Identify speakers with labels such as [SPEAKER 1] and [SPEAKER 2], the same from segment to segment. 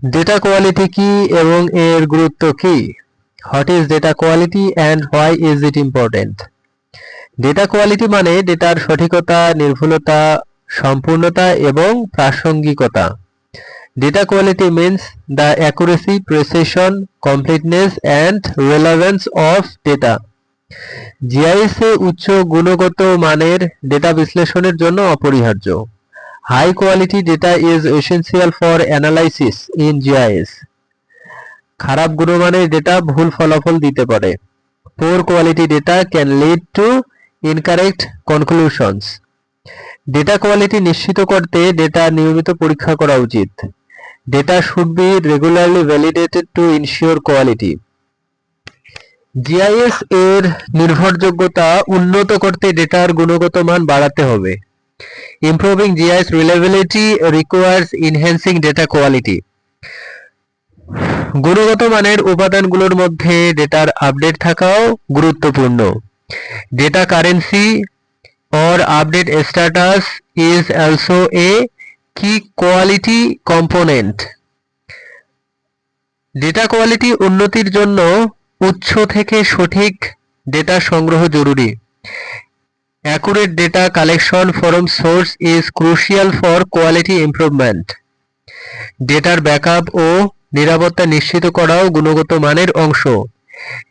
[SPEAKER 1] Data quality কি এবং এর গুরুত্ব কি? What is data quality and why is it important? Data quality মানে ডেটার সঠিকতা, নির্ভুলতা, সম্পূর্ণতা এবং প্রাসঙ্গিকতা। Data quality means the accuracy, precision, completeness and relevance of data. GIS এ উচ্চ গুণগত মানের ডেটা বিশ্লেষণের জন্য অপরিহার্য। High quality data is essential for analysis in GIS. খারাপ গুণমানের ডেটা ভুল ফলাফল দিতে পারে। Poor quality data can lead to incorrect conclusions. Data quality নিশ্চিত করতে ডেটা নিয়মিত পরীক্ষা করা উচিত। Data should be regularly validated two ensure quality. GIS এর নির্ভরযোগ্যতা উন্নত করতে ডেটার গুণগত মান বাড়াতে হবে। Improving GIS reliability requires enhancing data quality. গুণগত মানের উপাদানগুলোর মধ্যে ডেটার আপডেট থাকাও গুরুত্বপূর্ণ। Data currency or update status is also a key quality component. Data quality উন্নতির জন্য উৎস থেকে সঠিক ডেটা সংগ্রহ জরুরি। Accurate data collection from source is crucial for quality improvement. ডেটার ব্যাকআপ ও নিরাপত্তা নিশ্চিত করাও গুণগত মানের অংশ।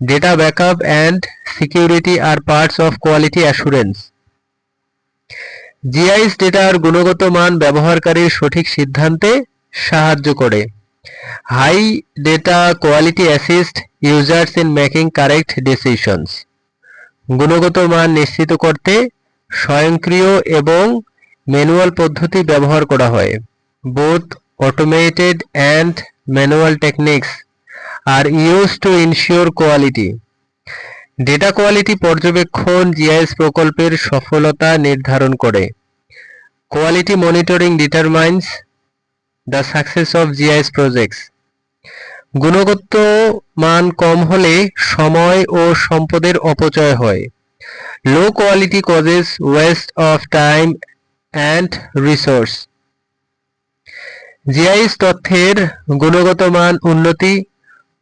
[SPEAKER 1] Data backup and security are parts of quality assurance. GIS ডেটার গুণগত মান ব্যবহারকারীর সঠিক সিদ্ধান্তে সাহায্য করে। High data quality assist users in making correct decisions. গুণগত মান নিশ্চিত করতে স্বয়ংক্রিয় এবং ম্যানুয়াল পদ্ধতি ব্যবহার করা হয়। Both automated and manual techniques are use to ensure quality. Data quality পর্যবেক্ষণ জিআইএস প্রকল্পের সফলতা নির্ধারণ করে। Quality monitoring determines the success of GIS projects. গুণগত মান কম হলে সময় ও সম্পদের অপচয় হয়। Low quality causes waste of time and resource. GIS তথ্যের গুণগত মান উন্নতি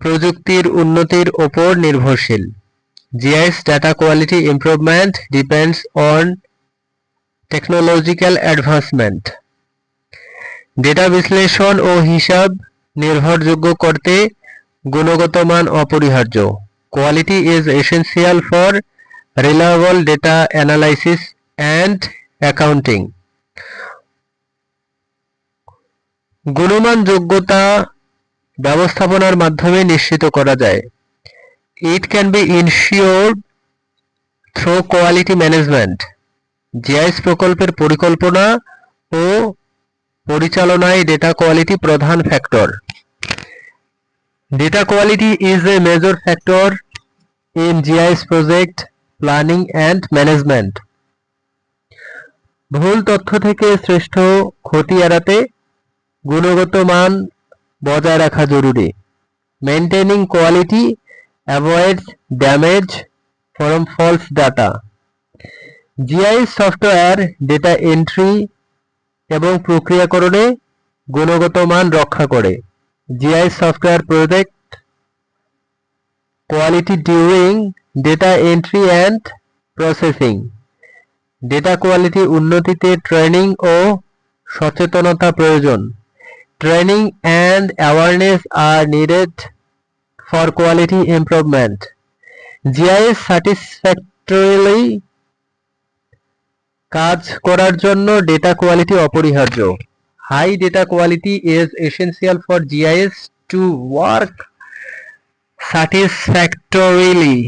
[SPEAKER 1] প্রযুক্তির উন্নতির ওপর নির্ভরশীল। GIS data quality improvement depends on technological advancement. Data বিশ্লেষণ ও হিসাব নির্ভরযোগ্য করতে গুণগত মান অপরিহার্য। Quality is essential for reliable data analysis and accounting. গুণমান যোগ্যতা ব্যবস্থাপনার মাধ্যমে নিশ্চিত করা যায়। It can be ensured through quality management. GIS প্রকল্পের পরিকল্পনা ও পরিচালনায় ডেটা কোয়ালিটি প্রধান factor. Data quality is a major factor in GIS project planning and management. ভুল তথ্য থেকে শ্রেষ্ঠ ক্ষতি এড়াতে গুণগত মান বজায় রাখা জরুরি। Maintaining quality avoids damage from false data. GIS software data entry এবং প্রক্রিয়াকরণে গুণগত মান রক্ষা করে। GIS software project quality during data entry and processing. Data quality উন্নতিতে ট্রেনিং ও সচেতনতা প্রয়োজন। Training and awareness are needed for quality improvement. GIS satisfactorily কাজ করার জন্য ডেটা কোয়ালিটি অপরিহার্য। High data quality is essential for GIS to work satisfactorily.